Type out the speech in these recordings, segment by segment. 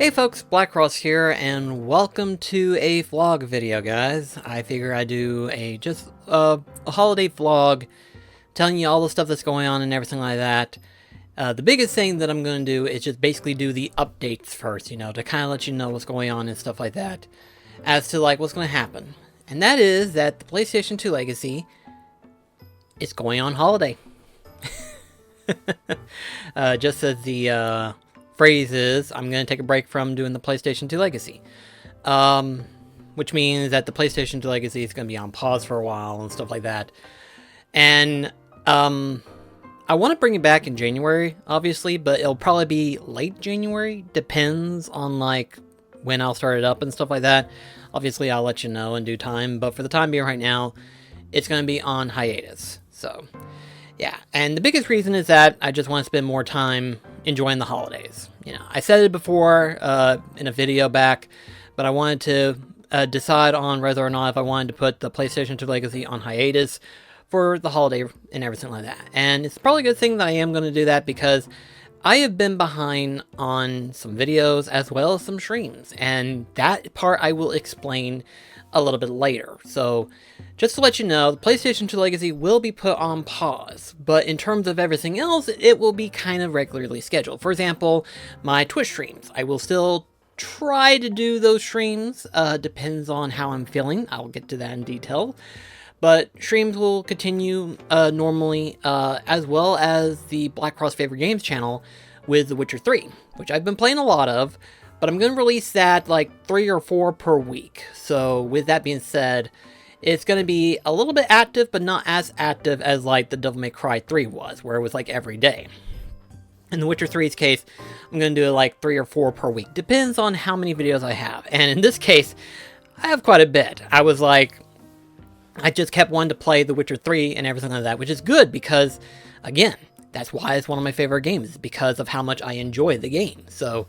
Hey folks, BlackCross here, and welcome to a vlog video, guys. I figure I do a holiday vlog, telling you all the stuff that's going on and everything like that. The biggest thing that I'm going to do is just basically do the updates first, to kind of let you know what's going on and stuff like that, as to like what's going to happen. And that is that the PlayStation 2 Legacy is going on holiday. Just as the phrase is, I'm going to take a break from doing the PlayStation 2 Legacy. Which means that the PlayStation 2 Legacy is going to be on pause for a while and stuff like that. And I want to bring it back in January, obviously, but it'll probably be late January. Depends on like when I'll start it up and stuff like that. Obviously, I'll let you know in due time, but for the time being right now, it's going to be on hiatus. So, yeah. And the biggest reason is that I just want to spend more time enjoying the holidays. I said it before in a video back, but I wanted to decide on whether or not if I wanted to put the PlayStation 2 Legacy on hiatus for the holiday and everything like that. And it's probably a good thing that I am going to do that, because I have been behind on some videos as well as some streams, and that part I will explain a little bit later. So just to let you know, the PlayStation 2 Legacy will be put on pause, but in terms of everything else, it will be kind of regularly scheduled. For example, my Twitch streams, I will still try to do those streams. Depends on how I'm feeling. I'll get to that in detail. But streams will continue normally, as well as the BlackCross Favorite Games channel with The Witcher 3, which I've been playing a lot of, but I'm going to release that like 3 or 4 per week. So with that being said, it's going to be a little bit active, but not as active as like the Devil May Cry 3 was, where it was like every day. In The Witcher 3's case, I'm going to do like 3 or 4 per week. Depends on how many videos I have. And in this case, I have quite a bit. I just kept wanting to play The Witcher 3 and everything like that, which is good because, again, that's why it's one of my favorite games, because of how much I enjoy the game. So,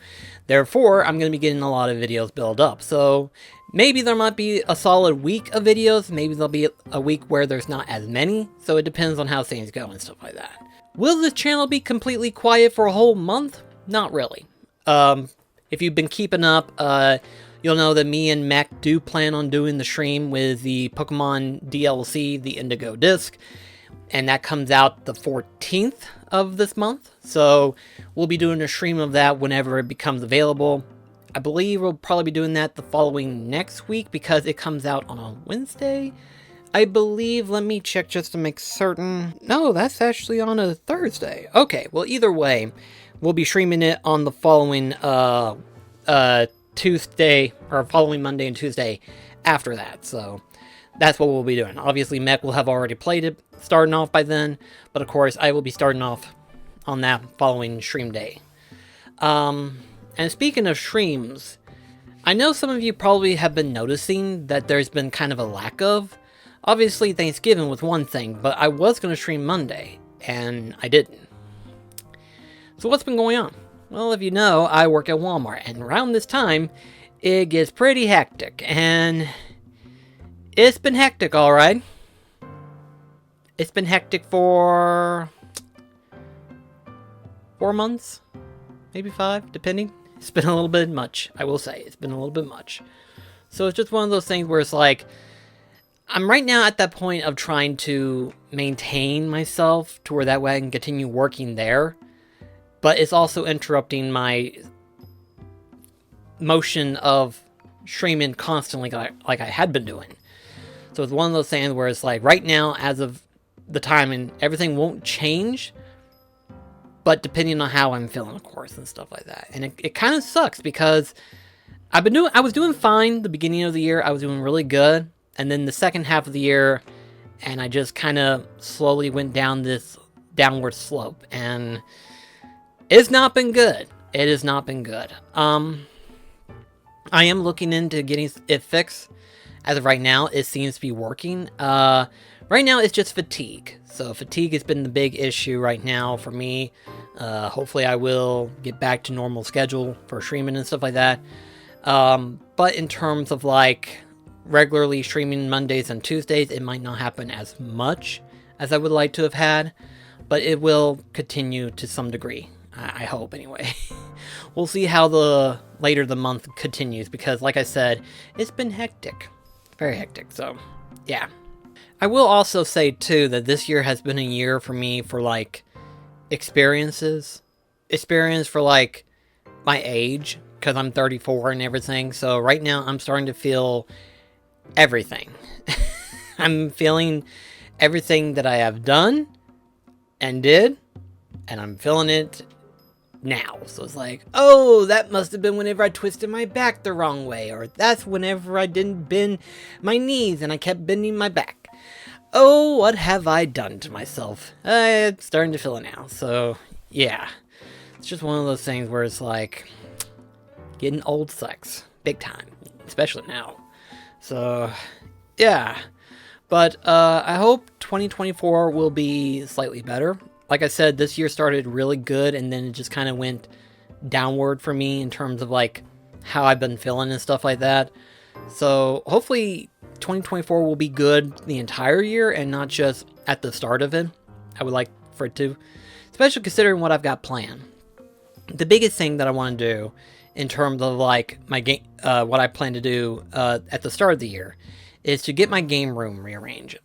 therefore, I'm going to be getting a lot of videos built up. So, maybe there might be a solid week of videos. Maybe there'll be a week where there's not as many. So, it depends on how things go and stuff like that. Will this channel be completely quiet for a whole month? Not really. If you've been keeping up, you'll know that me and Mech do plan on doing the stream with the Pokemon DLC, the Indigo Disc, and that comes out the 14th of this month, so we'll be doing a stream of that whenever it becomes available. I believe we'll probably be doing that the following next week, because it comes out on a Wednesday, I believe. Let me check just to make certain. No, that's actually on a Thursday. Okay, well, either way, we'll be streaming it on the following Tuesday, or following Monday and Tuesday after that. So that's what we'll be doing. Obviously, Mech will have already played it starting off by then, but of course I will be starting off on that following stream day. And speaking of streams, I know some of you probably have been noticing that there's been kind of a lack of. Obviously, Thanksgiving was one thing, but I was going to stream Monday, and I didn't. So what's been going on? Well, if you know, I work at Walmart, and around this time, it gets pretty hectic, and it's been hectic, alright. It's been hectic for 4 months, maybe 5, depending. It's been a little bit much, I will say. It's been a little bit much. So it's just one of those things where it's like, I'm right now at that point of trying to maintain myself to where that way I can continue working there. But it's also interrupting my motion of streaming constantly like I had been doing. So it's one of those things where it's like, right now, as of the time, and everything won't change, but depending on how I'm feeling, of course, and stuff like that. And it kind of sucks, because I was doing fine the beginning of the year. I was doing really good. And then the second half of the year, and I just kind of slowly went down this downward slope. And it's not been good. It has not been good. I am looking into getting it fixed. As of right now, it seems to be working. Right now, it's just fatigue. So fatigue has been the big issue right now for me. Hopefully, I will get back to normal schedule for streaming and stuff like that. But in terms of like regularly streaming Mondays and Tuesdays, it might not happen as much as I would like to have had. But it will continue to some degree. I hope, anyway. We'll see how the later the month continues, because, like I said, it's been hectic. Very hectic, so, yeah. I will also say, too, that this year has been a year for me for, like, experiences. Experience for, like, my age, because I'm 34 and everything, so right now I'm starting to feel everything. I'm feeling everything that I have done and did, and I'm feeling it now. So it's like, oh, that must have been whenever I twisted my back the wrong way, or that's whenever I didn't bend my knees and I kept bending my back. Oh, what have I done to myself? I'm starting to feel it now. So, yeah. It's just one of those things where it's like, getting old sucks. Big time. Especially now. So, yeah. But, I hope 2024 will be slightly better. Like I said, this year started really good, and then it just kind of went downward for me in terms of, like, how I've been feeling and stuff like that. So, hopefully 2024 will be good the entire year and not just at the start of it. I would like for it to, especially considering what I've got planned. The biggest thing that I want to do in terms of, like, my game, what I plan to do at the start of the year is to get my game room rearranged.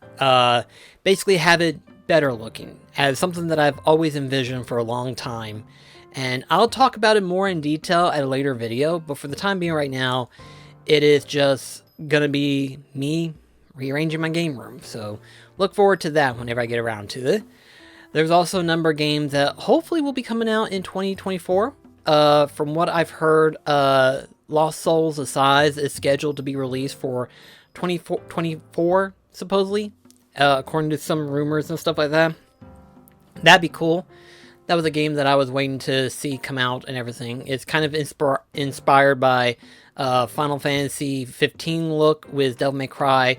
Basically have it better looking, as something that I've always envisioned for a long time. And I'll talk about it more in detail at a later video, but for the time being right now, it is just gonna be me rearranging my game room. So look forward to that whenever I get around to it. There's also a number of games that hopefully will be coming out in 2024. From what I've heard, Lost Souls Assize is scheduled to be released for 2024, supposedly, according to some rumors and stuff like that. That'd be cool. That was a game that I was waiting to see come out and everything. It's kind of inspired by Final Fantasy 15 look with Devil May Cry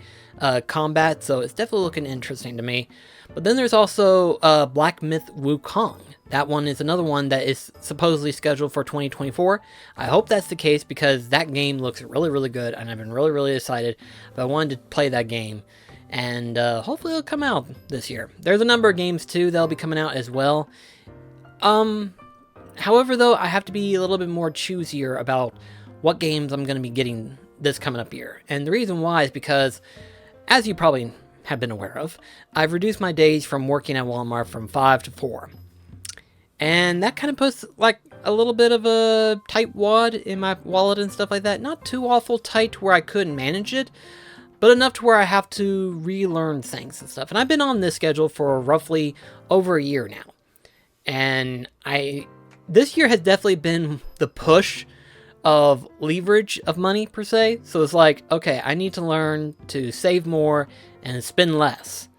combat, so it's definitely looking interesting to me. But then there's also Black Myth Wukong. That one is another one that is supposedly scheduled for 2024. I hope that's the case, because that game looks really, really good, and I've been really, really excited. But I wanted to play that game, and hopefully it'll come out this year. There's a number of games, too, that'll be coming out as well. However, though, I have to be a little bit more choosier about what games I'm going to be getting this coming up year. And the reason why is because, as you probably have been aware of, I've reduced my days from working at Walmart from 5 to 4. And that kind of puts, like, a little bit of a tight wad in my wallet and stuff like that. Not too awful tight to where I couldn't manage it, but enough to where I have to relearn things and stuff. And I've been on this schedule for roughly over a year now. And this year has definitely been the push of leverage of money, per se. So it's like, okay, I need to learn to save more and spend less.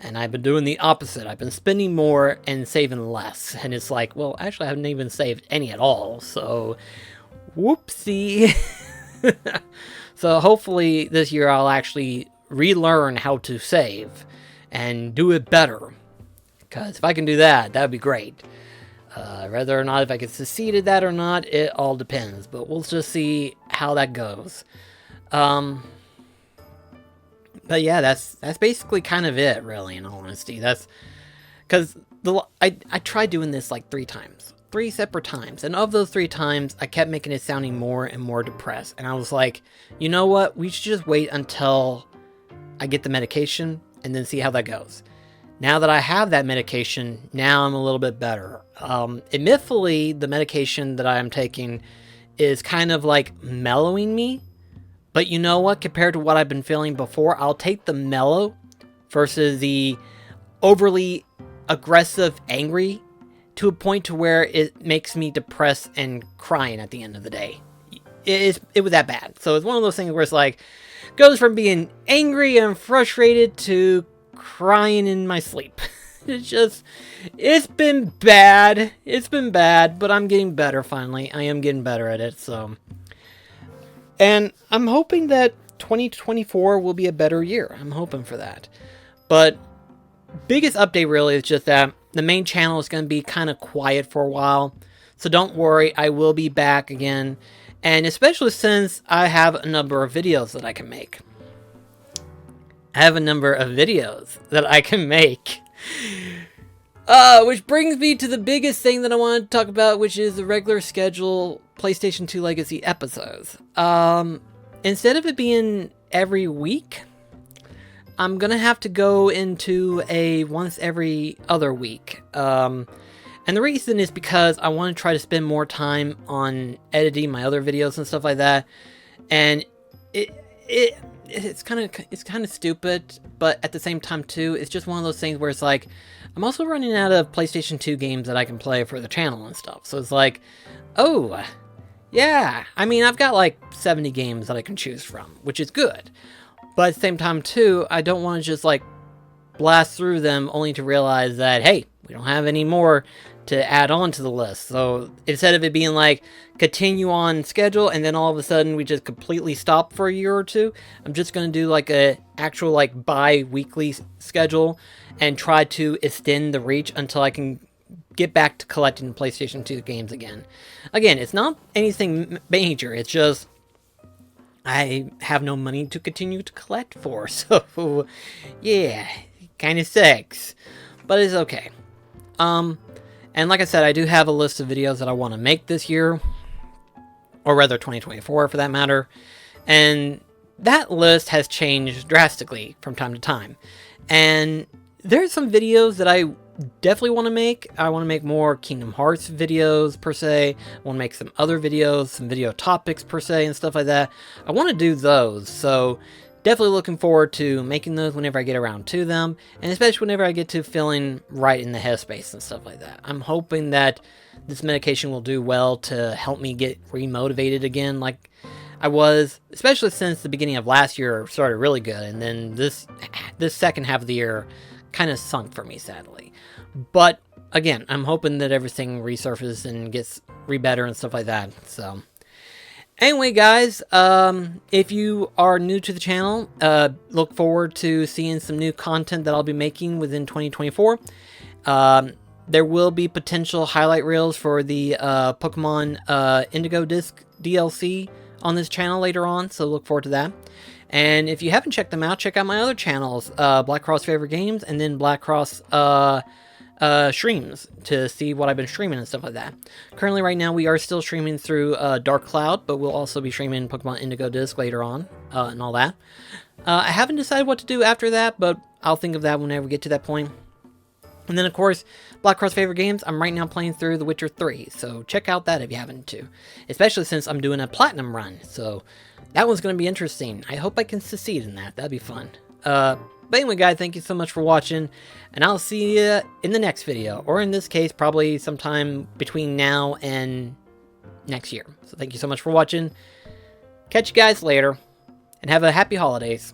And I've been doing the opposite. I've been spending more and saving less. And it's like, well, actually, I haven't even saved any at all. So, whoopsie. So hopefully this year I'll actually relearn how to save and do it better. Because if I can do that, that would be great. Whether or not if I can succeed at that or not, it all depends. But we'll just see how that goes. But yeah, that's basically kind of it, really, in all honesty. That's because I tried doing this like 3 times. 3 separate times. And of those 3 times, I kept making it sounding more and more depressed. And I was like, you know what? We should just wait until I get the medication and then see how that goes. Now that I have that medication, now I'm a little bit better. Admittedly, the medication that I am taking is kind of like mellowing me. But you know what? Compared to what I've been feeling before, I'll take the mellow versus the overly aggressive, angry, to a point to where it makes me depressed and crying at the end of the day. It was that bad. So it's one of those things where it's like, goes from being angry and frustrated to crying in my sleep. It's been bad. It's been bad, but I'm getting better finally. I am getting better at it, so. And I'm hoping that 2024 will be a better year. I'm hoping for that. But biggest update really is just that the main channel is going to be kind of quiet for a while. So don't worry, I will be back again. And especially since I have a number of videos that I can make. Which brings me to the biggest thing that I want to talk about, which is the regular schedule PlayStation 2 Legacy episodes. Instead of it being every week, I'm gonna have to go into a once every other week. And the reason is because I want to try to spend more time on editing my other videos and stuff like that. And it's kind of stupid, but at the same time too, it's just one of those things where it's like, I'm also running out of PlayStation 2 games that I can play for the channel and stuff. So it's like, oh, yeah. I mean, I've got like 70 games that I can choose from, which is good. But at the same time too, I don't want to just like blast through them only to realize that, hey, we don't have any more to add on to the list. So instead of it being like continue on schedule and then all of a sudden we just completely stop for a year or two, I'm just going to do like a actual like bi-weekly schedule and try to extend the reach until I can get back to collecting PlayStation 2 games again. Again, it's not anything major. It's just I have no money to continue to collect for. So yeah, kind of sucks, but it's okay. And like I said, I do have a list of videos that I want to make this year, or rather 2024 for that matter, and that list has changed drastically from time to time. And there's some videos that I definitely want to make. I want to make more Kingdom Hearts videos per se. I want to make some other videos, some video topics per se and stuff like that. I want to do those, so definitely looking forward to making those whenever I get around to them, and especially whenever I get to feeling right in the headspace and stuff like that. I'm hoping that this medication will do well to help me get remotivated again like I was, especially since the beginning of last year started really good, and then this second half of the year kind of sunk for me, sadly. But again, I'm hoping that everything resurfaces and gets better and stuff like that, so... Anyway, guys, if you are new to the channel, look forward to seeing some new content that I'll be making within 2024. There will be potential highlight reels for the Pokemon Indigo Disc DLC on this channel later on, so look forward to that. And if you haven't checked them out, check out my other channels, BlackCross Favorite Games, and then BlackCross streams to see what I've been streaming and stuff like that. Currently, right now, we are still streaming through Dark Cloud, but we'll also be streaming Pokemon Indigo Disc later on, and all that. I haven't decided what to do after that, but I'll think of that whenever we get to that point. And then, of course, BlackCross Favorite Games, I'm right now playing through The Witcher 3, so check out that if you haven't too. Especially since I'm doing a Platinum run, so that one's going to be interesting. I hope I can succeed in that. That'd be fun. But anyway, guys, thank you so much for watching, and I'll see you in the next video, or in this case, probably sometime between now and next year. So thank you so much for watching. Catch you guys later, and have a happy holidays.